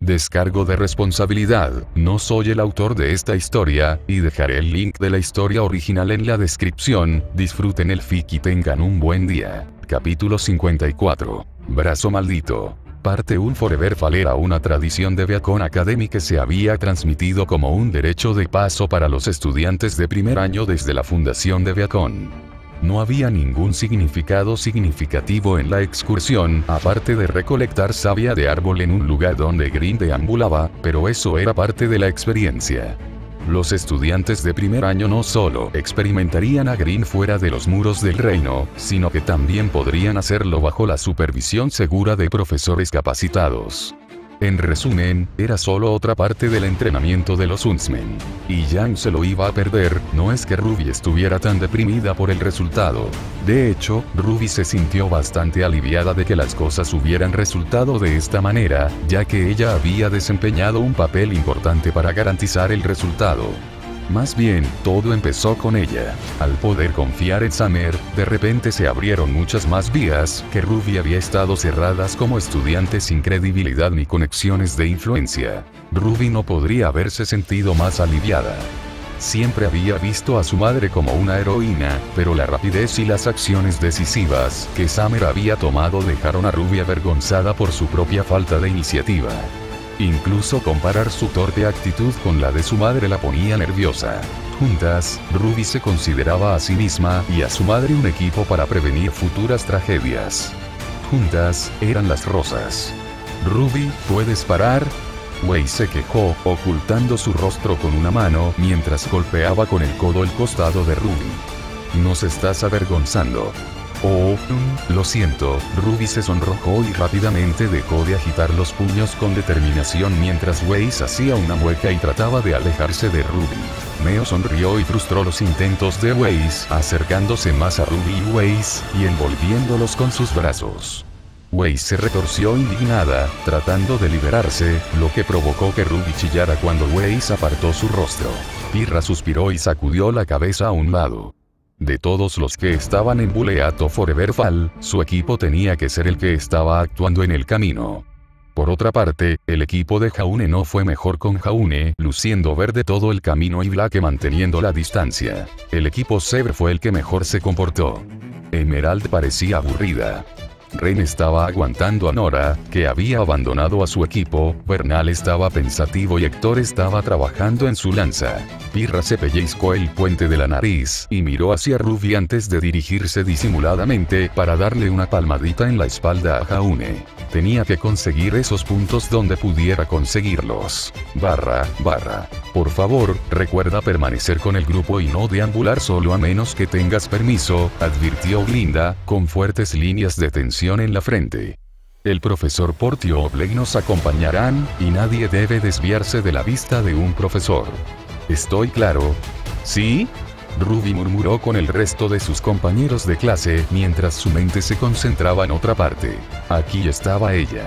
Descargo de responsabilidad, no soy el autor de esta historia, y dejaré el link de la historia original en la descripción. Disfruten el fic y tengan un buen día. Capítulo 54. Brazo maldito. Parte 1. Forever Fall era una tradición de Beacon Academy que se había transmitido como un derecho de paso para los estudiantes de primer año desde la fundación de Beacon. No había ningún significado significativo en la excursión, aparte de recolectar savia de árbol en un lugar donde Green deambulaba, pero eso era parte de la experiencia. Los estudiantes de primer año no solo experimentarían a Green fuera de los muros del reino, sino que también podrían hacerlo bajo la supervisión segura de profesores capacitados. En resumen, era solo otra parte del entrenamiento de los Huntsmen. Y Yang se lo iba a perder. No es que Ruby estuviera tan deprimida por el resultado. De hecho, Ruby se sintió bastante aliviada de que las cosas hubieran resultado de esta manera, ya que ella había desempeñado un papel importante para garantizar el resultado. Más bien, todo empezó con ella. Al poder confiar en Summer, de repente se abrieron muchas más vías que Ruby había estado cerradas como estudiante sin credibilidad ni conexiones de influencia. Ruby no podría haberse sentido más aliviada. Siempre había visto a su madre como una heroína, pero la rapidez y las acciones decisivas que Summer había tomado dejaron a Ruby avergonzada por su propia falta de iniciativa. Incluso comparar su torpe actitud con la de su madre la ponía nerviosa. Juntas, Ruby se consideraba a sí misma y a su madre un equipo para prevenir futuras tragedias. Juntas, eran las rosas. Ruby, ¿puedes parar? Wei se quejó, ocultando su rostro con una mano mientras golpeaba con el codo el costado de Ruby. Nos estás avergonzando. Oh, lo siento. Ruby se sonrojó y rápidamente dejó de agitar los puños con determinación mientras Weiss hacía una mueca y trataba de alejarse de Ruby. Meo sonrió y frustró los intentos de Weiss, acercándose más a Ruby y Weiss, y envolviéndolos con sus brazos. Weiss se retorció indignada, tratando de liberarse, lo que provocó que Ruby chillara cuando Weiss apartó su rostro. Pirra suspiró y sacudió la cabeza a un lado. De todos los que estaban en Buleato Forever Fall, su equipo tenía que ser el que estaba actuando en el camino. Por otra parte, el equipo de Jaune no fue mejor con Jaune luciendo verde todo el camino y Black manteniendo la distancia. El equipo Zebra fue el que mejor se comportó. Emerald parecía aburrida. Ren estaba aguantando a Nora, que había abandonado a su equipo, Bernal estaba pensativo y Héctor estaba trabajando en su lanza. Pirra se pellizcó el puente de la nariz y miró hacia Ruby antes de dirigirse disimuladamente para darle una palmadita en la espalda a Jaune. Tenía que conseguir esos puntos donde pudiera conseguirlos. Por favor, recuerda permanecer con el grupo y no deambular solo a menos que tengas permiso, advirtió Glinda, con fuertes líneas de tensión en la frente. El profesor Portio o Blake nos acompañarán, y nadie debe desviarse de la vista de un profesor. ¿Estoy claro? ¿Sí? Ruby murmuró con el resto de sus compañeros de clase mientras su mente se concentraba en otra parte. Aquí estaba ella.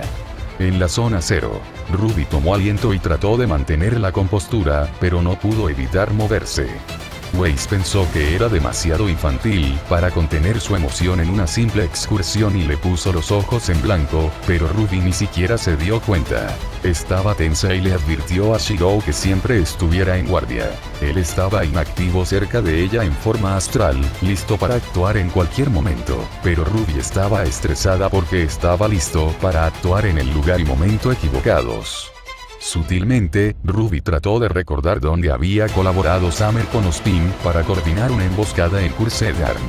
En la zona 0, Ruby tomó aliento y trató de mantener la compostura, pero no pudo evitar moverse. Weiss pensó que era demasiado infantil para contener su emoción en una simple excursión y le puso los ojos en blanco, pero Ruby ni siquiera se dio cuenta. Estaba tensa y le advirtió a Shiro que siempre estuviera en guardia. Él estaba inactivo cerca de ella en forma astral, listo para actuar en cualquier momento, pero Ruby estaba estresada porque estaba listo para actuar en el lugar y momento equivocados. Sutilmente, Ruby trató de recordar dónde había colaborado Summer con Ospin para coordinar una emboscada en Cursedarn.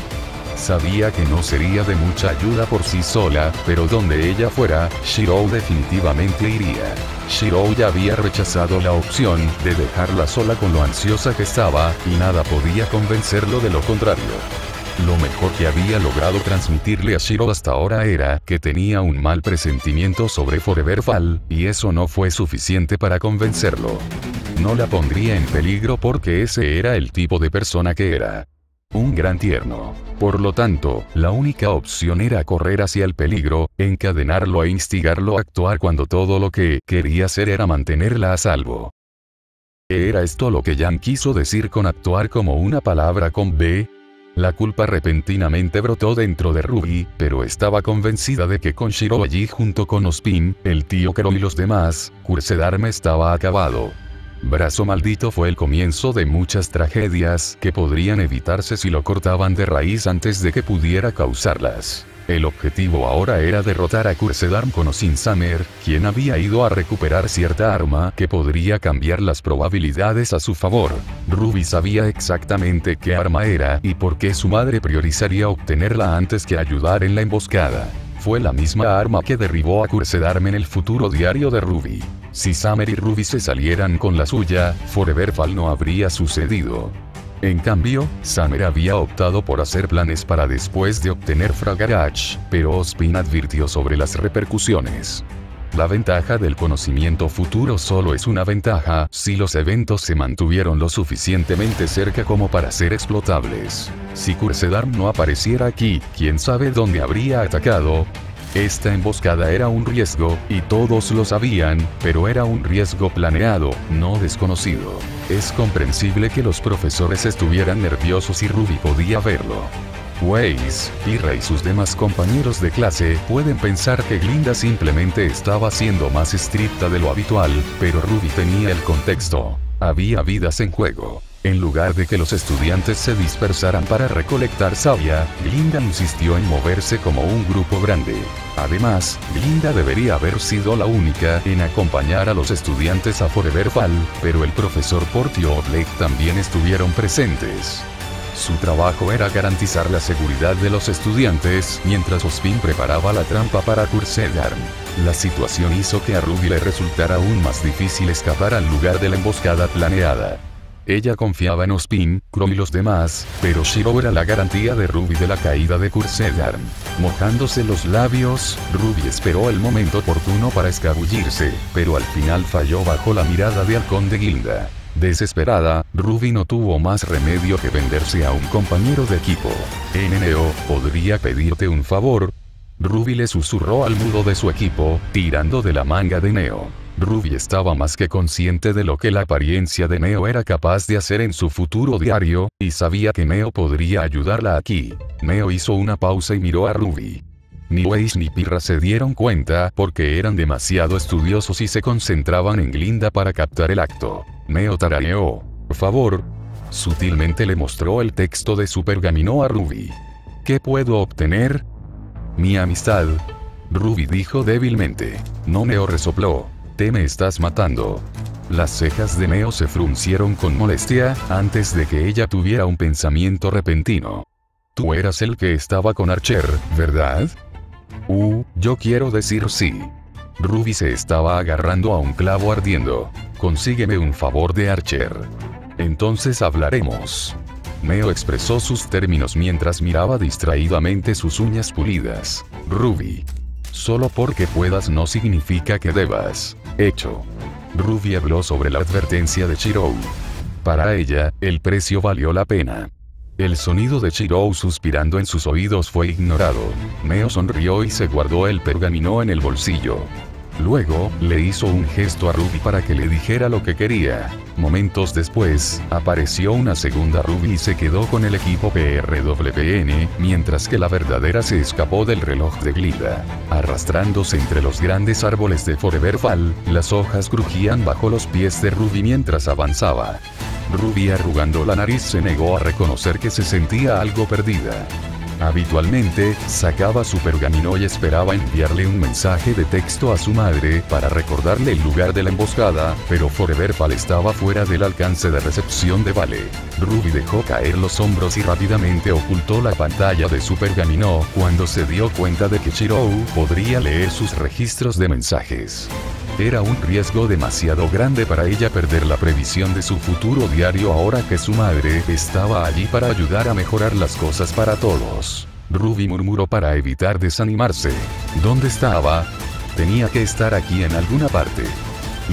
Sabía que no sería de mucha ayuda por sí sola, pero donde ella fuera, Shiro definitivamente iría. Shiro ya había rechazado la opción de dejarla sola con lo ansiosa que estaba, y nada podía convencerlo de lo contrario. Lo mejor que había logrado transmitirle a Shiro hasta ahora era que tenía un mal presentimiento sobre Forever Fall, y eso no fue suficiente para convencerlo. No la pondría en peligro porque ese era el tipo de persona que era. Un gran tierno. Por lo tanto, la única opción era correr hacia el peligro, encadenarlo e instigarlo a actuar cuando todo lo que quería hacer era mantenerla a salvo. ¿Era esto lo que Yang quiso decir con actuar como una palabra con B? La culpa repentinamente brotó dentro de Ruby, pero estaba convencida de que con Shiro allí junto con Ozpin, el tío Kero y los demás, Curse Dharma estaba acabado. Brazo maldito fue el comienzo de muchas tragedias que podrían evitarse si lo cortaban de raíz antes de que pudiera causarlas. El objetivo ahora era derrotar a Curse Dharma con o sin Summer, quien había ido a recuperar cierta arma que podría cambiar las probabilidades a su favor. Ruby sabía exactamente qué arma era y por qué su madre priorizaría obtenerla antes que ayudar en la emboscada. Fue la misma arma que derribó a Curse Dharma en el futuro diario de Ruby. Si Summer y Ruby se salieran con la suya, Foreverfall no habría sucedido. En cambio, Summer había optado por hacer planes para después de obtener Frag Garage, pero Ozpin advirtió sobre las repercusiones. La ventaja del conocimiento futuro solo es una ventaja si los eventos se mantuvieron lo suficientemente cerca como para ser explotables. Si Curse Dharma no apareciera aquí, quién sabe dónde habría atacado. Esta emboscada era un riesgo, y todos lo sabían, pero era un riesgo planeado, no desconocido. Es comprensible que los profesores estuvieran nerviosos y Ruby podía verlo. Weiss, Pirra y sus demás compañeros de clase pueden pensar que Glinda simplemente estaba siendo más estricta de lo habitual, pero Ruby tenía el contexto. Había vidas en juego. En lugar de que los estudiantes se dispersaran para recolectar savia, Glinda insistió en moverse como un grupo grande. Además, Glinda debería haber sido la única en acompañar a los estudiantes a Foreverfall, pero el profesor Porty o Blake también estuvieron presentes. Su trabajo era garantizar la seguridad de los estudiantes, mientras Ozpin preparaba la trampa para Curse Dharma. La situación hizo que a Ruby le resultara aún más difícil escapar al lugar de la emboscada planeada. Ella confiaba en Ozpin, Crow y los demás, pero Shiro era la garantía de Ruby de la caída de Curse Dharma. Mojándose los labios, Ruby esperó el momento oportuno para escabullirse, pero al final falló bajo la mirada de halcón de Glinda. Desesperada, Ruby no tuvo más remedio que venderse a un compañero de equipo. Neo, ¿podría pedirte un favor? Ruby le susurró al mudo de su equipo, tirando de la manga de Neo. Ruby estaba más que consciente de lo que la apariencia de Neo era capaz de hacer en su futuro diario, y sabía que Neo podría ayudarla aquí. Neo hizo una pausa y miró a Ruby. Ni Weiss ni Pirra se dieron cuenta porque eran demasiado estudiosos y se concentraban en Glinda para captar el acto. Neo tarareó. Por favor. Sutilmente le mostró el texto de su pergamino a Ruby. ¿Qué puedo obtener? Mi amistad. Ruby dijo débilmente. No, Neo resopló. Te me estás matando. Las cejas de Neo se fruncieron con molestia, antes de que ella tuviera un pensamiento repentino. Tú eras el que estaba con Archer, ¿verdad? Yo quiero decir sí. Ruby se estaba agarrando a un clavo ardiendo. Consígueme un favor de Archer. Entonces hablaremos. Neo expresó sus términos mientras miraba distraídamente sus uñas pulidas. Ruby. Solo porque puedas no significa que debas. Hecho. Ruby habló sobre la advertencia de Shiro. Para ella, el precio valió la pena. El sonido de Shiro suspirando en sus oídos fue ignorado. Neo sonrió y se guardó el pergamino en el bolsillo. Luego, le hizo un gesto a Ruby para que le dijera lo que quería. Momentos después, apareció una segunda Ruby y se quedó con el equipo PRWN, mientras que la verdadera se escapó del reloj de Glinda. Arrastrándose entre los grandes árboles de Foreverfall, las hojas crujían bajo los pies de Ruby mientras avanzaba. Ruby, arrugando la nariz, se negó a reconocer que se sentía algo perdida. Habitualmente, sacaba su pergamino y esperaba enviarle un mensaje de texto a su madre para recordarle el lugar de la emboscada, pero Foreverfall estaba fuera del alcance de recepción de Vale. Ruby dejó caer los hombros y rápidamente ocultó la pantalla de su pergamino cuando se dio cuenta de que Shiro podría leer sus registros de mensajes. Era un riesgo demasiado grande para ella perder la previsión de su futuro diario ahora que su madre estaba allí para ayudar a mejorar las cosas para todos. Ruby murmuró para evitar desanimarse. ¿Dónde estaba? Tenía que estar aquí en alguna parte.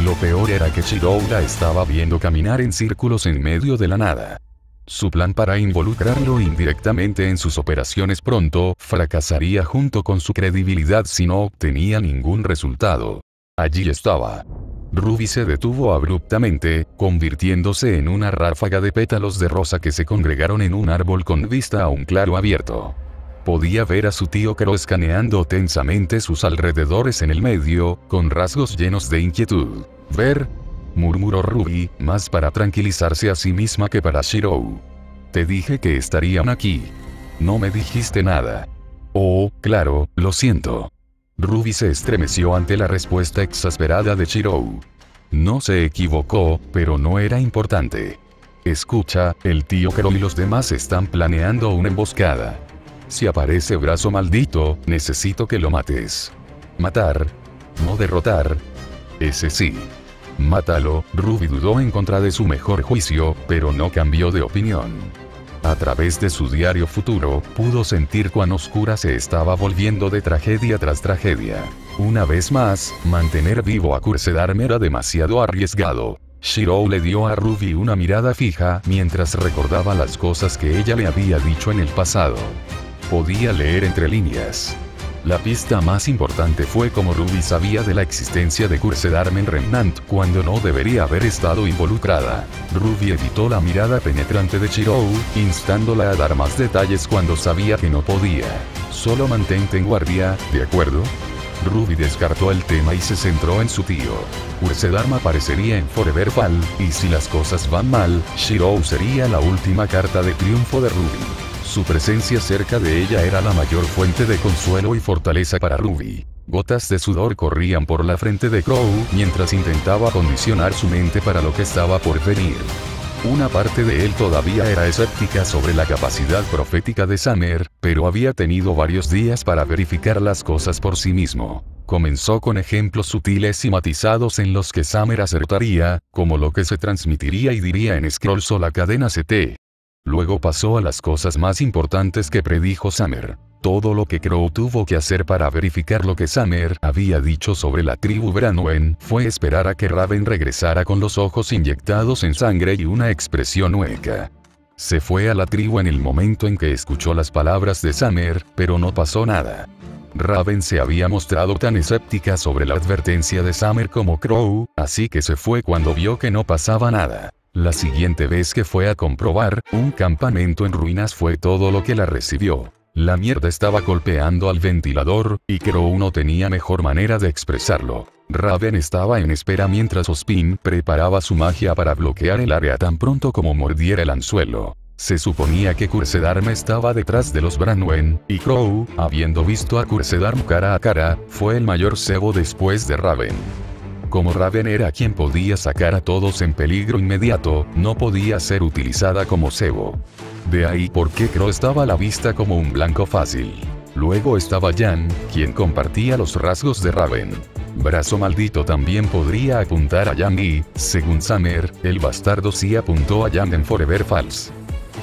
Lo peor era que Shiro la estaba viendo caminar en círculos en medio de la nada. Su plan para involucrarlo indirectamente en sus operaciones pronto fracasaría junto con su credibilidad si no obtenía ningún resultado. Allí estaba. Ruby se detuvo abruptamente, convirtiéndose en una ráfaga de pétalos de rosa que se congregaron en un árbol con vista a un claro abierto. Podía ver a su tío Crow escaneando tensamente sus alrededores en el medio, con rasgos llenos de inquietud. «Ver», murmuró Ruby, más para tranquilizarse a sí misma que para Shirou. «Te dije que estarían aquí. No me dijiste nada». «Oh, claro, lo siento». Ruby se estremeció ante la respuesta exasperada de Shirou. No se equivocó, pero no era importante. «Escucha, el tío Crow y los demás están planeando una emboscada. Si aparece Brazo Maldito, necesito que lo mates». «Matar. No derrotar». «Ese sí. Mátalo». Ruby dudó en contra de su mejor juicio, pero no cambió de opinión. A través de su diario futuro, pudo sentir cuán oscura se estaba volviendo de tragedia tras tragedia. Una vez más, mantener vivo a Cursedarm era demasiado arriesgado. Shirou le dio a Ruby una mirada fija mientras recordaba las cosas que ella le había dicho en el pasado. Podía leer entre líneas. La pista más importante fue cómo Ruby sabía de la existencia de Cursedarm en Remnant cuando no debería haber estado involucrada. Ruby evitó la mirada penetrante de Shirou, instándola a dar más detalles cuando sabía que no podía. «Solo mantente en guardia, ¿de acuerdo?». Ruby descartó el tema y se centró en su tío. Cursedarm aparecería en Forever Fall, y si las cosas van mal, Shirou sería la última carta de triunfo de Ruby. Su presencia cerca de ella era la mayor fuente de consuelo y fortaleza para Ruby. Gotas de sudor corrían por la frente de Crow mientras intentaba acondicionar su mente para lo que estaba por venir. Una parte de él todavía era escéptica sobre la capacidad profética de Summer, pero había tenido varios días para verificar las cosas por sí mismo. Comenzó con ejemplos sutiles y matizados en los que Summer acertaría, como lo que se transmitiría y diría en Scrolls o la cadena CT. Luego pasó a las cosas más importantes que predijo Summer. Todo lo que Crow tuvo que hacer para verificar lo que Summer había dicho sobre la tribu Branwen fue esperar a que Raven regresara con los ojos inyectados en sangre y una expresión hueca. Se fue a la tribu en el momento en que escuchó las palabras de Summer, pero no pasó nada. Raven se había mostrado tan escéptica sobre la advertencia de Summer como Crow, así que se fue cuando vio que no pasaba nada. La siguiente vez que fue a comprobar, un campamento en ruinas fue todo lo que la recibió. La mierda estaba golpeando al ventilador, y Crow no tenía mejor manera de expresarlo. Raven estaba en espera mientras Ospin preparaba su magia para bloquear el área tan pronto como mordiera el anzuelo. Se suponía que Cursedarm estaba detrás de los Branwen, y Crow, habiendo visto a Cursedarm cara a cara, fue el mayor cebo después de Raven. Como Raven era quien podía sacar a todos en peligro inmediato, no podía ser utilizada como cebo. De ahí por qué Crow estaba a la vista como un blanco fácil. Luego estaba Jan, quien compartía los rasgos de Raven. Brazo Maldito también podría apuntar a Jan y, según Summer, el bastardo sí apuntó a Jan en Forever Falls.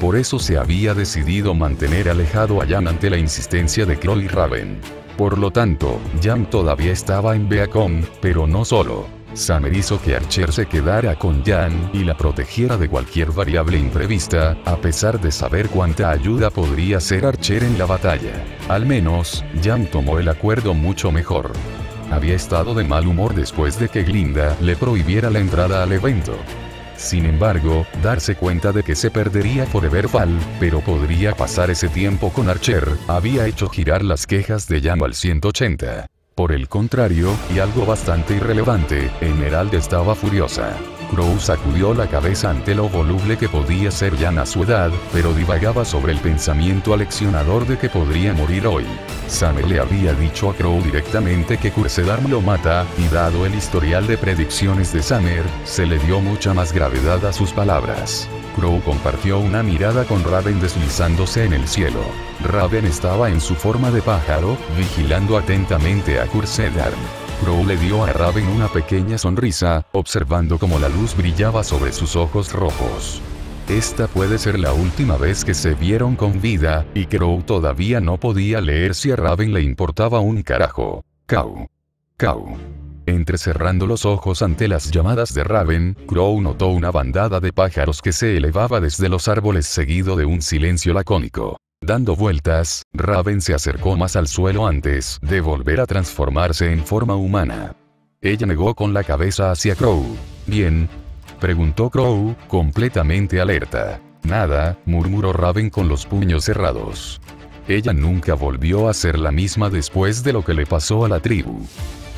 Por eso se había decidido mantener alejado a Jan ante la insistencia de Crow y Raven. Por lo tanto, Jan todavía estaba en Beacon, pero no solo. Summer hizo que Archer se quedara con Jan y la protegiera de cualquier variable imprevista, a pesar de saber cuánta ayuda podría ser Archer en la batalla. Al menos, Jan tomó el acuerdo mucho mejor. Había estado de mal humor después de que Glinda le prohibiera la entrada al evento. Sin embargo, darse cuenta de que se perdería Forever Fall, pero podría pasar ese tiempo con Archer, había hecho girar las quejas de Jan al 180. Por el contrario, y algo bastante irrelevante, Emerald estaba furiosa. Crow sacudió la cabeza ante lo voluble que podía ser Jan a su edad, pero divagaba sobre el pensamiento aleccionador de que podría morir hoy. Summer le había dicho a Crow directamente que Cursedarm lo mata, y dado el historial de predicciones de Summer, se le dio mucha más gravedad a sus palabras. Crow compartió una mirada con Raven deslizándose en el cielo. Raven estaba en su forma de pájaro, vigilando atentamente a Cursedarm. Crow le dio a Raven una pequeña sonrisa, observando cómo la luz brillaba sobre sus ojos rojos. Esta puede ser la última vez que se vieron con vida, y Crow todavía no podía leer si a Raven le importaba un carajo. Cau. Cau. Entrecerrando los ojos ante las llamadas de Raven, Crow notó una bandada de pájaros que se elevaba desde los árboles seguido de un silencio lacónico. Dando vueltas, Raven se acercó más al suelo antes de volver a transformarse en forma humana. Ella negó con la cabeza hacia Crow. «Bien», preguntó Crow, completamente alerta. «Nada», murmuró Raven con los puños cerrados. Ella nunca volvió a ser la misma después de lo que le pasó a la tribu.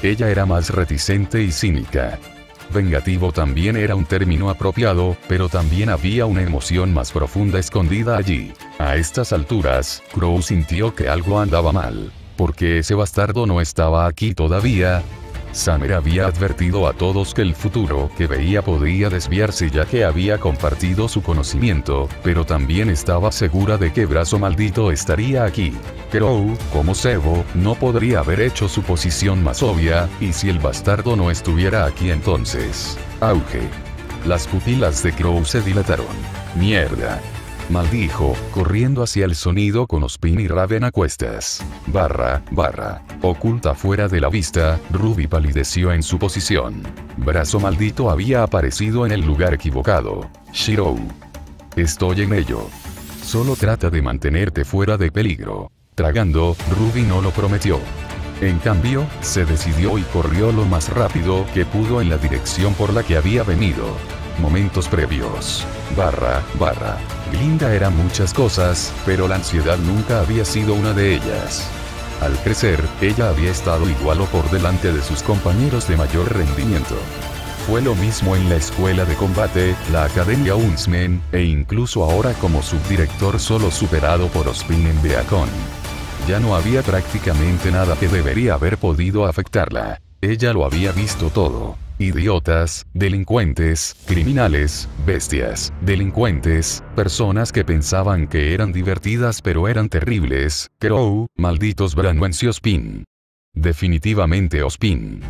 Ella era más reticente y cínica. Vengativo también era un término apropiado, pero también había una emoción más profunda escondida allí. A estas alturas, Crow sintió que algo andaba mal. ¿Por qué ese bastardo no estaba aquí todavía? Summer había advertido a todos que el futuro que veía podía desviarse ya que había compartido su conocimiento, pero también estaba segura de que Brazo Maldito estaría aquí. Crow, como cebo, no podría haber hecho su posición más obvia, y si el bastardo no estuviera aquí entonces... Auge. Las pupilas de Crow se dilataron. «Mierda», maldijo, corriendo hacia el sonido con Ozpin y Raven a cuestas. Barra. Oculta fuera de la vista, Ruby palideció en su posición. Brazo Maldito había aparecido en el lugar equivocado. «Shirou. Estoy en ello. Solo trata de mantenerte fuera de peligro». Tragando, Ruby no lo prometió. En cambio, se decidió y corrió lo más rápido que pudo en la dirección por la que había venido. Momentos previos. Barra. Glinda era muchas cosas, pero la ansiedad nunca había sido una de ellas. Al crecer, ella había estado igual o por delante de sus compañeros de mayor rendimiento. Fue lo mismo en la escuela de combate, la Academia Huntsman, e incluso ahora como subdirector solo superado por Ozpin en Beacon. Ya no había prácticamente nada que debería haber podido afectarla. Ella lo había visto todo. Idiotas, delincuentes, criminales, bestias, delincuentes, personas que pensaban que eran divertidas pero eran terribles, Crow, malditos Branwens y Ozpin. Definitivamente Ozpin.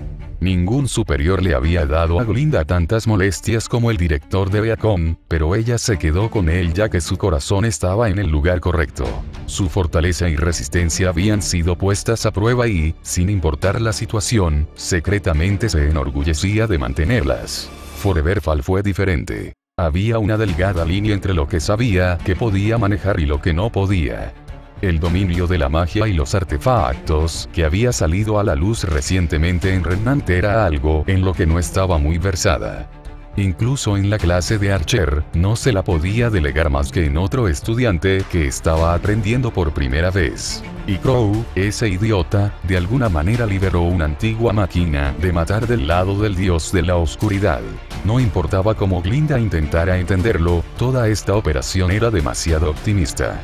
Ningún superior le había dado a Glinda tantas molestias como el director de Beacon, pero ella se quedó con él ya que su corazón estaba en el lugar correcto. Su fortaleza y resistencia habían sido puestas a prueba y, sin importar la situación, secretamente se enorgullecía de mantenerlas. Foreverfall fue diferente. Había una delgada línea entre lo que sabía que podía manejar y lo que no podía. El dominio de la magia y los artefactos que había salido a la luz recientemente en Remnant era algo en lo que no estaba muy versada. Incluso en la clase de Archer, no se la podía delegar más que en otro estudiante que estaba aprendiendo por primera vez. Y Crow, ese idiota, de alguna manera liberó una antigua máquina de matar del lado del dios de la oscuridad. No importaba cómo Glinda intentara entenderlo, toda esta operación era demasiado optimista.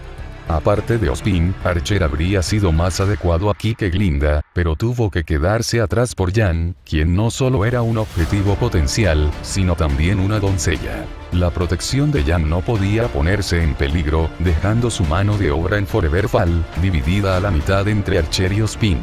Aparte de Ozpin, Archer habría sido más adecuado aquí que Glinda, pero tuvo que quedarse atrás por Jan, quien no solo era un objetivo potencial, sino también una doncella. La protección de Jan no podía ponerse en peligro, dejando su mano de obra en Foreverfall, dividida a la mitad entre Archer y Ozpin.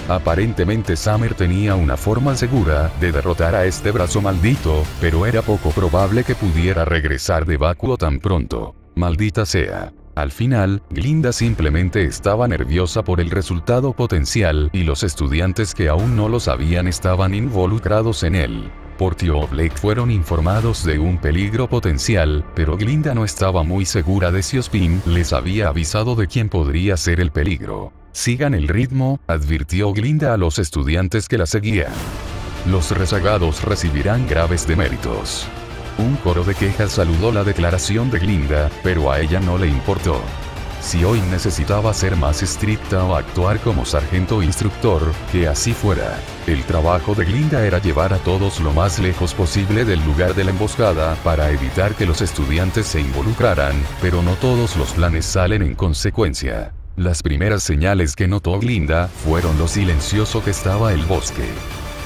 Aparentemente Summer tenía una forma segura de derrotar a este brazo maldito, pero era poco probable que pudiera regresar de Vacuo tan pronto. Maldita sea. Al final, Glinda simplemente estaba nerviosa por el resultado potencial y los estudiantes que aún no lo sabían estaban involucrados en él. Portio o Blake fueron informados de un peligro potencial, pero Glinda no estaba muy segura de si Ozpin les había avisado de quién podría ser el peligro. Sigan el ritmo, advirtió Glinda a los estudiantes que la seguían. Los rezagados recibirán graves deméritos. Un coro de quejas saludó la declaración de Glinda, pero a ella no le importó. Si hoy necesitaba ser más estricta o actuar como sargento instructor, que así fuera. El trabajo de Glinda era llevar a todos lo más lejos posible del lugar de la emboscada para evitar que los estudiantes se involucraran, pero no todos los planes salen en consecuencia. Las primeras señales que notó Glinda fueron lo silencioso que estaba el bosque.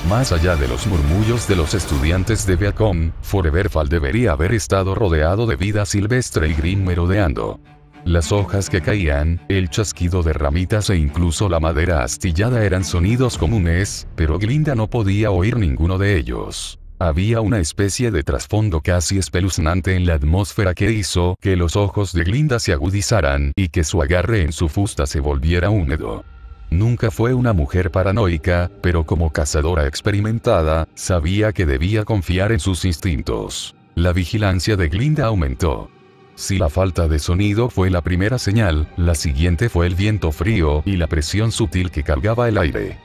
Más allá de los murmullos de los estudiantes de Beacon, Foreverfall debería haber estado rodeado de vida silvestre y Grimm merodeando. Las hojas que caían, el chasquido de ramitas e incluso la madera astillada eran sonidos comunes, pero Glinda no podía oír ninguno de ellos. Había una especie de trasfondo casi espeluznante en la atmósfera que hizo que los ojos de Glinda se agudizaran y que su agarre en su fusta se volviera húmedo. Nunca fue una mujer paranoica, pero como cazadora experimentada, sabía que debía confiar en sus instintos. La vigilancia de Glinda aumentó. Si la falta de sonido fue la primera señal, la siguiente fue el viento frío y la presión sutil que cargaba el aire.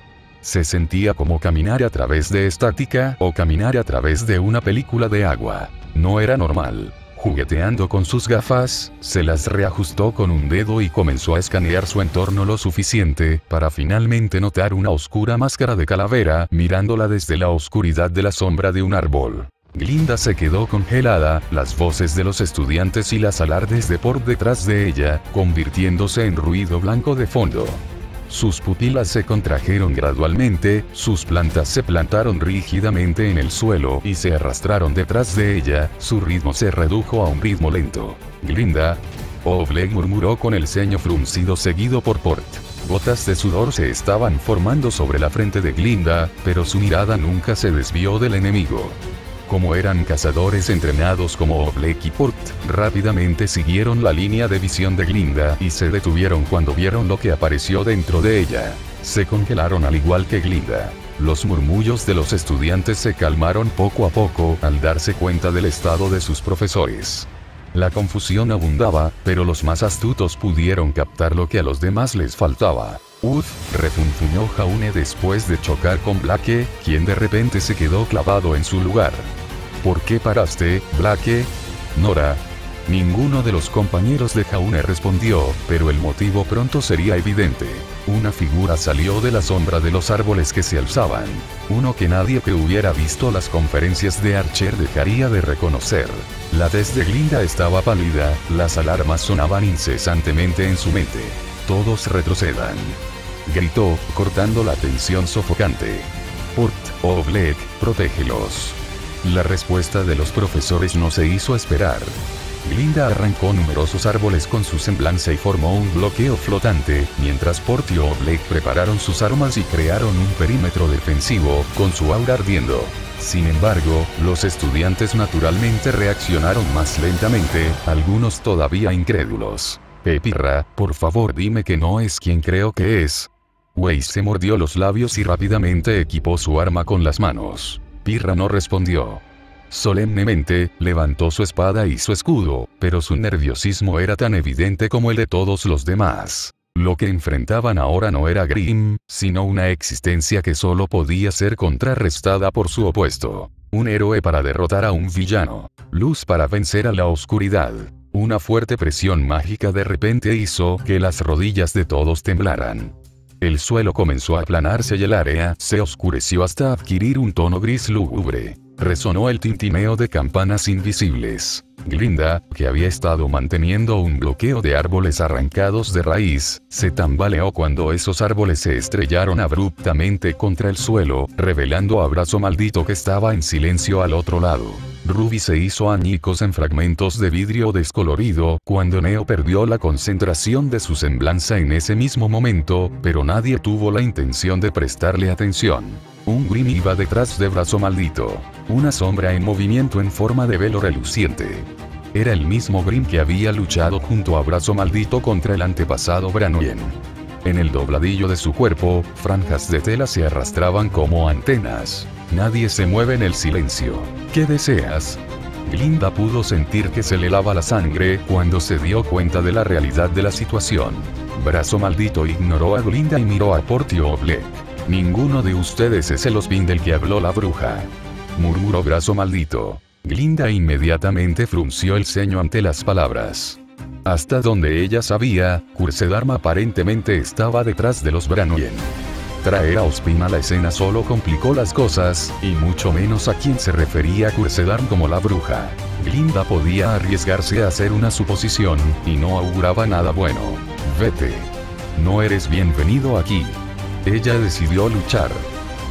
Se sentía como caminar a través de estática o caminar a través de una película de agua. No era normal. Jugueteando con sus gafas, se las reajustó con un dedo y comenzó a escanear su entorno lo suficiente para finalmente notar una oscura máscara de calavera mirándola desde la oscuridad de la sombra de un árbol. Glinda se quedó congelada, las voces de los estudiantes y las alardes de por detrás de ella, convirtiéndose en ruido blanco de fondo. Sus pupilas se contrajeron gradualmente, sus plantas se plantaron rígidamente en el suelo y se arrastraron detrás de ella, su ritmo se redujo a un ritmo lento. Glinda. Oleg murmuró con el ceño fruncido seguido por Port. Gotas de sudor se estaban formando sobre la frente de Glinda, pero su mirada nunca se desvió del enemigo. Como eran cazadores entrenados como Oleg y Port, rápidamente siguieron la línea de visión de Glinda y se detuvieron cuando vieron lo que apareció dentro de ella. Se congelaron al igual que Glinda. Los murmullos de los estudiantes se calmaron poco a poco al darse cuenta del estado de sus profesores. La confusión abundaba, pero los más astutos pudieron captar lo que a los demás les faltaba. Uf, refunfuñó Jaune después de chocar con Blake, quien de repente se quedó clavado en su lugar. ¿Por qué paraste, Blake? Nora. Ninguno de los compañeros de Jaune respondió, pero el motivo pronto sería evidente. Una figura salió de la sombra de los árboles que se alzaban. Uno que nadie que hubiera visto las conferencias de Archer dejaría de reconocer. La tez de Glinda estaba pálida, las alarmas sonaban incesantemente en su mente. Todos retrocedan. Gritó, cortando la tensión sofocante. Port, Oleg, protégelos. La respuesta de los profesores no se hizo esperar. Glinda arrancó numerosos árboles con su semblanza y formó un bloqueo flotante, mientras Port y Oleg prepararon sus armas y crearon un perímetro defensivo, con su aura ardiendo. Sin embargo, los estudiantes naturalmente reaccionaron más lentamente, algunos todavía incrédulos. Pirra, por favor dime que no es quien creo que es. Wei se mordió los labios y rápidamente equipó su arma con las manos. Pirra no respondió. Solemnemente, levantó su espada y su escudo, pero su nerviosismo era tan evidente como el de todos los demás. Lo que enfrentaban ahora no era Grimm, sino una existencia que solo podía ser contrarrestada por su opuesto. Un héroe para derrotar a un villano. Luz para vencer a la oscuridad. Una fuerte presión mágica de repente hizo que las rodillas de todos temblaran. El suelo comenzó a aplanarse y el área se oscureció hasta adquirir un tono gris lúgubre. Resonó el tintineo de campanas invisibles. Glinda, que había estado manteniendo un bloqueo de árboles arrancados de raíz, se tambaleó cuando esos árboles se estrellaron abruptamente contra el suelo, revelando a Brazo Maldito que estaba en silencio al otro lado. Ruby se hizo añicos en fragmentos de vidrio descolorido cuando Neo perdió la concentración de su semblanza en ese mismo momento, pero nadie tuvo la intención de prestarle atención. Un Grimm iba detrás de Brazo Maldito. Una sombra en movimiento en forma de velo reluciente. Era el mismo Grimm que había luchado junto a Brazo Maldito contra el antepasado Branwen. En el dobladillo de su cuerpo, franjas de tela se arrastraban como antenas. Nadie se mueve en el silencio. ¿Qué deseas? Glinda pudo sentir que se le helaba la sangre cuando se dio cuenta de la realidad de la situación. Brazo Maldito ignoró a Glinda y miró a Port y Oleg. Ninguno de ustedes es el Ozpin del que habló la bruja. Murmuró Brazo Maldito. Glinda inmediatamente frunció el ceño ante las palabras. Hasta donde ella sabía, Cursedarm aparentemente estaba detrás de los Branwen. Traer a Ozpin a la escena solo complicó las cosas, y mucho menos a quien se refería a Cursedarm como la bruja. Glinda podía arriesgarse a hacer una suposición, y no auguraba nada bueno. Vete. No eres bienvenido aquí. Ella decidió luchar.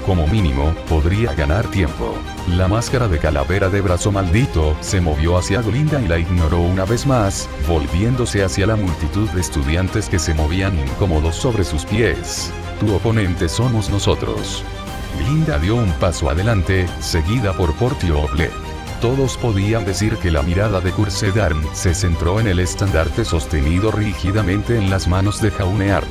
Como mínimo, podría ganar tiempo. La máscara de calavera de Brazo Maldito se movió hacia Glinda y la ignoró una vez más, volviéndose hacia la multitud de estudiantes que se movían incómodos sobre sus pies. Tu oponente somos nosotros. Glinda dio un paso adelante, seguida por Port y Oleg. Todos podían decir que la mirada de Cursedarm se centró en el estandarte sostenido rígidamente en las manos de Jauneard.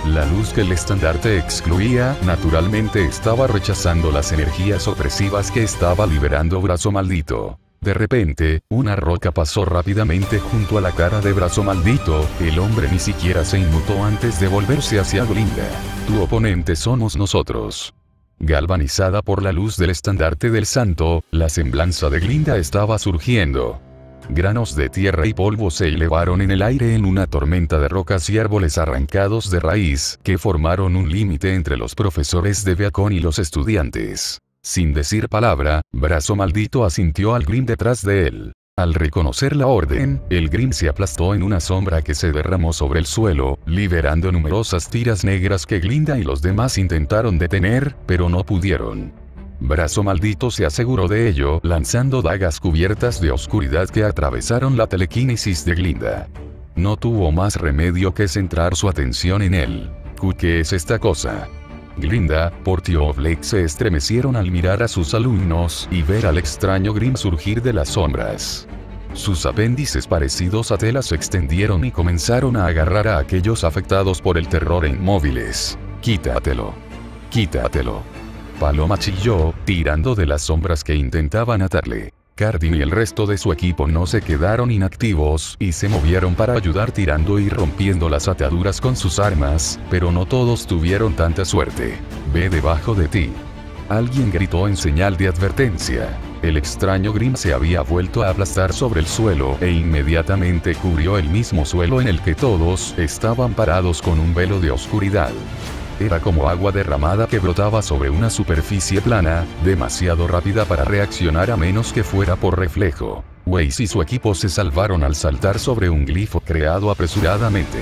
La luz que el estandarte excluía, naturalmente estaba rechazando las energías opresivas que estaba liberando Brazo Maldito. De repente, una roca pasó rápidamente junto a la cara de Brazo Maldito. El hombre ni siquiera se inmutó antes de volverse hacia Glinda. Tu oponente somos nosotros. Galvanizada por la luz del estandarte del santo, la semblanza de Glinda estaba surgiendo. Granos de tierra y polvo se elevaron en el aire en una tormenta de rocas y árboles arrancados de raíz, que formaron un límite entre los profesores de Beacon y los estudiantes. Sin decir palabra, Brazo Maldito asintió al Grim detrás de él. Al reconocer la orden, el Grim se aplastó en una sombra que se derramó sobre el suelo, liberando numerosas tiras negras que Glinda y los demás intentaron detener, pero no pudieron. Brazo Maldito se aseguró de ello, lanzando dagas cubiertas de oscuridad que atravesaron la telequinesis de Glinda. No tuvo más remedio que centrar su atención en él. ¿Qué es esta cosa? Glinda, Portio Blake se estremecieron al mirar a sus alumnos y ver al extraño Grim surgir de las sombras. Sus apéndices parecidos a telas se extendieron y comenzaron a agarrar a aquellos afectados por el terror e inmóviles. «Quítatelo. Quítatelo». Paloma chilló, tirando de las sombras que intentaban atarle. Cardin y el resto de su equipo no se quedaron inactivos y se movieron para ayudar tirando y rompiendo las ataduras con sus armas, pero no todos tuvieron tanta suerte. «Ve debajo de ti». Alguien gritó en señal de advertencia. El extraño Grim se había vuelto a aplastar sobre el suelo e inmediatamente cubrió el mismo suelo en el que todos estaban parados con un velo de oscuridad. Era como agua derramada que brotaba sobre una superficie plana, demasiado rápida para reaccionar a menos que fuera por reflejo. Weiss y su equipo se salvaron al saltar sobre un glifo creado apresuradamente.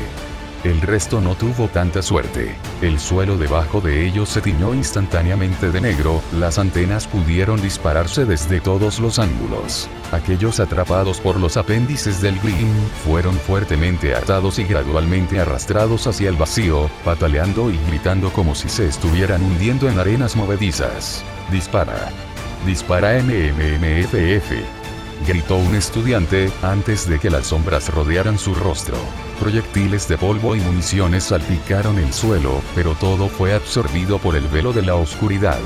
El resto no tuvo tanta suerte. El suelo debajo de ellos se tiñó instantáneamente de negro, las antenas pudieron dispararse desde todos los ángulos. Aquellos atrapados por los apéndices del Grim fueron fuertemente atados y gradualmente arrastrados hacia el vacío, pataleando y gritando como si se estuvieran hundiendo en arenas movedizas. «Dispara. Dispara MMMFF», gritó un estudiante, antes de que las sombras rodearan su rostro. Proyectiles de polvo y municiones salpicaron el suelo, pero todo fue absorbido por el velo de la oscuridad.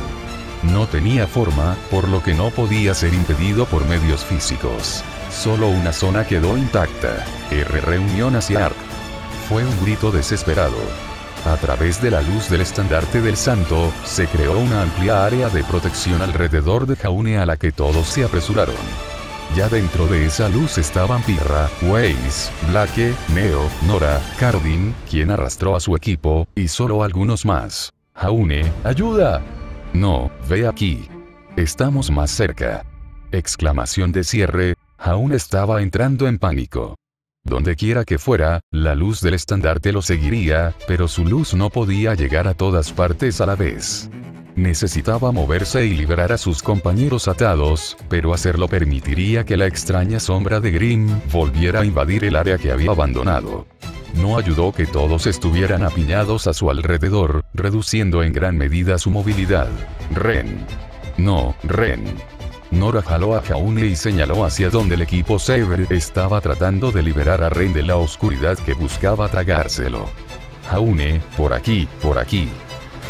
No tenía forma, por lo que no podía ser impedido por medios físicos. Solo una zona quedó intacta. Reunión hacia Ark. Fue un grito desesperado. A través de la luz del estandarte del santo, se creó una amplia área de protección alrededor de Jaune a la que todos se apresuraron. Ya dentro de esa luz estaban Pirra, Weiss, Blake, Neo, Nora, Cardin, quien arrastró a su equipo, y solo algunos más. «Jaune, ayuda». «No, ve aquí. Estamos más cerca». Exclamación de cierre. Jaune estaba entrando en pánico. Donde quiera que fuera, la luz del estandarte lo seguiría, pero su luz no podía llegar a todas partes a la vez. Necesitaba moverse y liberar a sus compañeros atados, pero hacerlo permitiría que la extraña sombra de Grim volviera a invadir el área que había abandonado. No ayudó que todos estuvieran apiñados a su alrededor, reduciendo en gran medida su movilidad. «Ren. No, Ren». Nora jaló a Jaune y señaló hacia donde el equipo Saber estaba tratando de liberar a Ren de la oscuridad que buscaba tragárselo. «Jaune, por aquí, por aquí.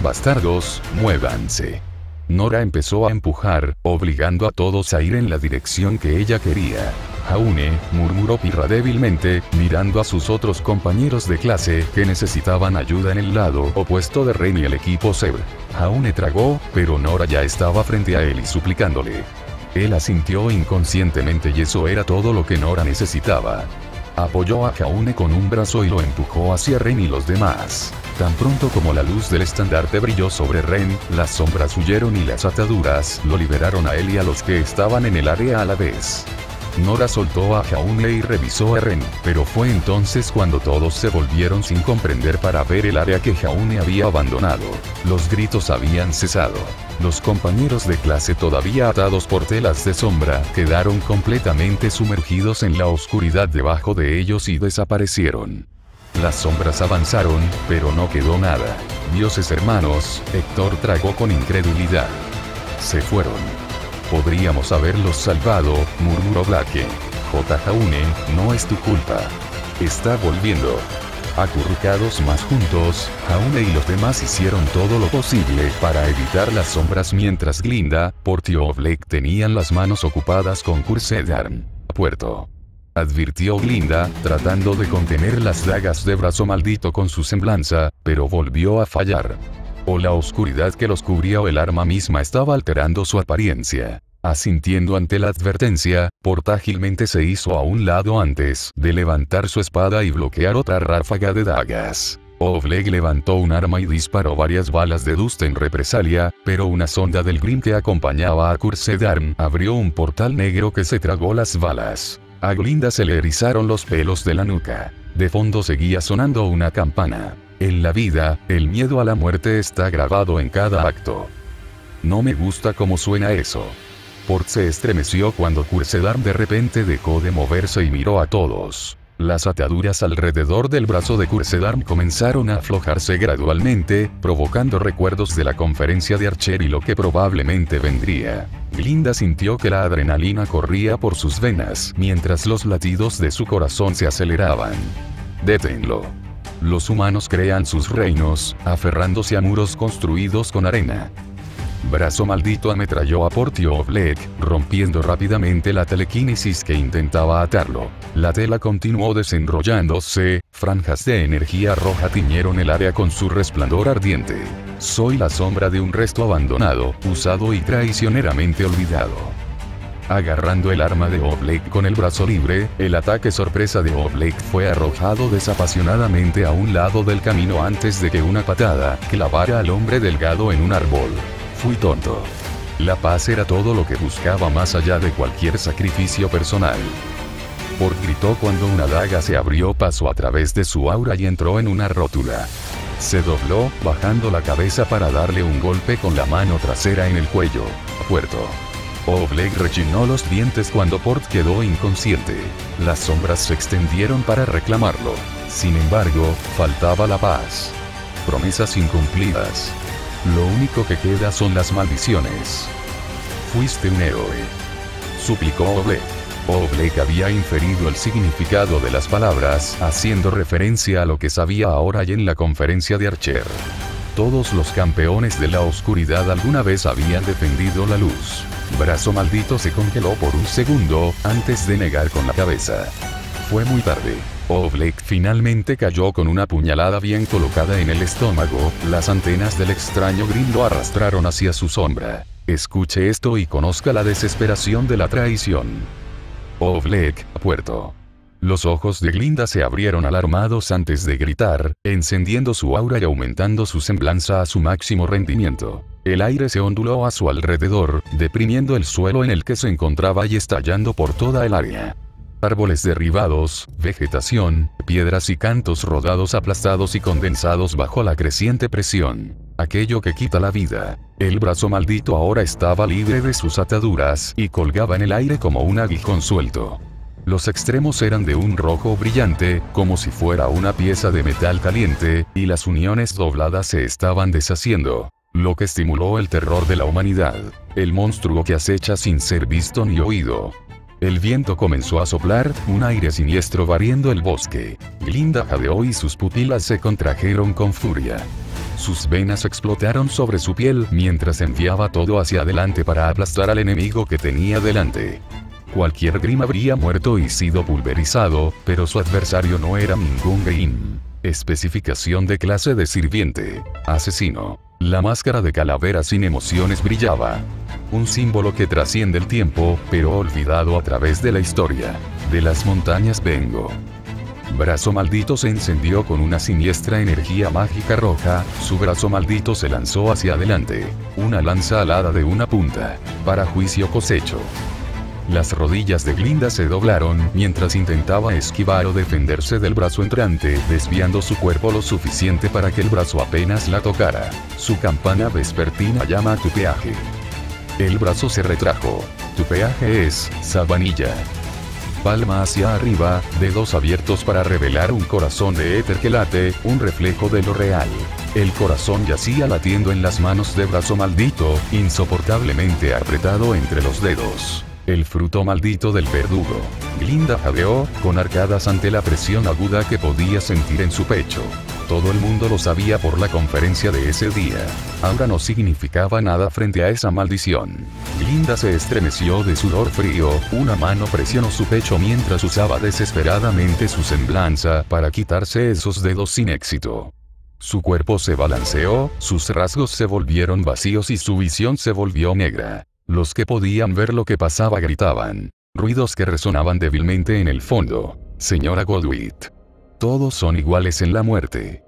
Bastardos, muévanse». Nora empezó a empujar, obligando a todos a ir en la dirección que ella quería. «Jaune», murmuró Pirra débilmente, mirando a sus otros compañeros de clase que necesitaban ayuda en el lado opuesto de Ren y el equipo Saber. Jaune tragó, pero Nora ya estaba frente a él y suplicándole. Él asintió inconscientemente y eso era todo lo que Nora necesitaba. Apoyó a Jaune con un brazo y lo empujó hacia Ren y los demás. Tan pronto como la luz del estandarte brilló sobre Ren, las sombras huyeron y las ataduras lo liberaron a él y a los que estaban en el área a la vez. Nora soltó a Jaune y revisó a Ren, pero fue entonces cuando todos se volvieron sin comprender para ver el área que Jaune había abandonado. Los gritos habían cesado. Los compañeros de clase todavía atados por telas de sombra quedaron completamente sumergidos en la oscuridad debajo de ellos y desaparecieron. Las sombras avanzaron, pero no quedó nada. «Dioses hermanos», Héctor tragó con incredulidad. «Se fueron. Podríamos haberlos salvado», murmuró Blake. «J. Jaune, no es tu culpa. Está volviendo». Acurrucados más juntos, Jaume y los demás hicieron todo lo posible para evitar las sombras mientras Glinda, Port y Oleg tenían las manos ocupadas con Cursedarm. Puerto. Advirtió Glinda, tratando de contener las dagas de brazo maldito con su semblanza, pero volvió a fallar. O la oscuridad que los cubría o el arma misma estaba alterando su apariencia. Asintiendo ante la advertencia, Port ágilmente se hizo a un lado antes de levantar su espada y bloquear otra ráfaga de dagas. Oleg levantó un arma y disparó varias balas de dust en represalia, pero una sonda del Grim que acompañaba a Cursedarm abrió un portal negro que se tragó las balas. A Glinda se le erizaron los pelos de la nuca. De fondo seguía sonando una campana. En la vida, el miedo a la muerte está grabado en cada acto. No me gusta cómo suena eso. Port se estremeció cuando Cursedarm de repente dejó de moverse y miró a todos. Las ataduras alrededor del brazo de Cursedarm comenzaron a aflojarse gradualmente, provocando recuerdos de la conferencia de Archer y lo que probablemente vendría. Glinda sintió que la adrenalina corría por sus venas, mientras los latidos de su corazón se aceleraban. Deténlo. Los humanos crean sus reinos, aferrándose a muros construidos con arena. Brazo maldito ametralló a Port y Oleg, rompiendo rápidamente la telequinesis que intentaba atarlo. La tela continuó desenrollándose, franjas de energía roja tiñeron el área con su resplandor ardiente. Soy la sombra de un resto abandonado, usado y traicioneramente olvidado. Agarrando el arma de Oleg con el brazo libre, el ataque sorpresa de Oleg fue arrojado desapasionadamente a un lado del camino antes de que una patada clavara al hombre delgado en un árbol. Fui tonto. La paz era todo lo que buscaba más allá de cualquier sacrificio personal. Port gritó cuando una daga se abrió paso a través de su aura y entró en una rótula. Se dobló, bajando la cabeza para darle un golpe con la mano trasera en el cuello. Puerto. Oleg rechinó los dientes cuando Port quedó inconsciente. Las sombras se extendieron para reclamarlo. Sin embargo, faltaba la paz. Promesas incumplidas. Lo único que queda son las maldiciones. Fuiste un héroe. Suplicó Oleg. Oleg había inferido el significado de las palabras, haciendo referencia a lo que sabía ahora y en la conferencia de Archer. Todos los campeones de la oscuridad alguna vez habían defendido la luz. Brazo maldito se congeló por un segundo, antes de negar con la cabeza. Fue muy tarde. Oleg finalmente cayó con una puñalada bien colocada en el estómago, las antenas del extraño Grim lo arrastraron hacia su sombra. Escuche esto y conozca la desesperación de la traición. Oleg, puerto. Los ojos de Glinda se abrieron alarmados antes de gritar, encendiendo su aura y aumentando su semblanza a su máximo rendimiento. El aire se onduló a su alrededor, deprimiendo el suelo en el que se encontraba y estallando por toda el área. Árboles derribados, vegetación, piedras y cantos rodados aplastados y condensados bajo la creciente presión. Aquello que quita la vida. El brazo maldito ahora estaba libre de sus ataduras y colgaba en el aire como un aguijón suelto. Los extremos eran de un rojo brillante, como si fuera una pieza de metal caliente, y las uniones dobladas se estaban deshaciendo. Lo que estimuló el terror de la humanidad. El monstruo que acecha sin ser visto ni oído. El viento comenzó a soplar, un aire siniestro barriendo el bosque. Glinda jadeó y sus pupilas se contrajeron con furia. Sus venas explotaron sobre su piel mientras enviaba todo hacia adelante para aplastar al enemigo que tenía delante. Cualquier Grim habría muerto y sido pulverizado, pero su adversario no era ningún Grim. Especificación de clase de sirviente. Asesino. La máscara de calavera sin emociones brillaba. Un símbolo que trasciende el tiempo, pero olvidado a través de la historia. De las montañas vengo. Brazo maldito se encendió con una siniestra energía mágica roja, su brazo maldito se lanzó hacia adelante. Una lanza alada de una punta. Para juicio cosecho. Las rodillas de Glinda se doblaron mientras intentaba esquivar o defenderse del brazo entrante, desviando su cuerpo lo suficiente para que el brazo apenas la tocara. Su campana vespertina llama a tu peaje. El brazo se retrajo. Tu peaje es sabanilla. Palma hacia arriba, dedos abiertos para revelar un corazón de éter que late, un reflejo de lo real. El corazón yacía latiendo en las manos de brazo maldito, insoportablemente apretado entre los dedos. El fruto maldito del verdugo. Glinda jadeó, con arcadas ante la presión aguda que podía sentir en su pecho. Todo el mundo lo sabía por la conferencia de ese día. Ahora no significaba nada frente a esa maldición. Glinda se estremeció de sudor frío, una mano presionó su pecho mientras usaba desesperadamente su semblanza para quitarse esos dedos sin éxito. Su cuerpo se balanceó, sus rasgos se volvieron vacíos y su visión se volvió negra. Los que podían ver lo que pasaba gritaban. Ruidos que resonaban débilmente en el fondo. Señora Goldwit. Todos son iguales en la muerte.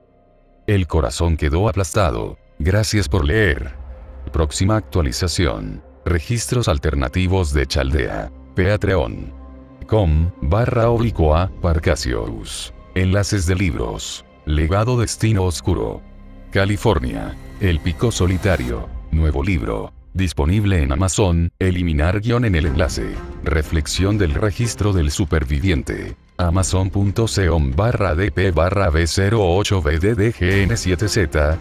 El corazón quedó aplastado. Gracias por leer. Próxima actualización. Registros alternativos de Chaldea. Patreon.com/Parcasius. Enlaces de libros. Legado Destino Oscuro. California. El Pico Solitario. Nuevo libro. Disponible en Amazon. Eliminar guión en el enlace. Reflexión del registro del superviviente. Amazon.com/dp/b08bddgn7z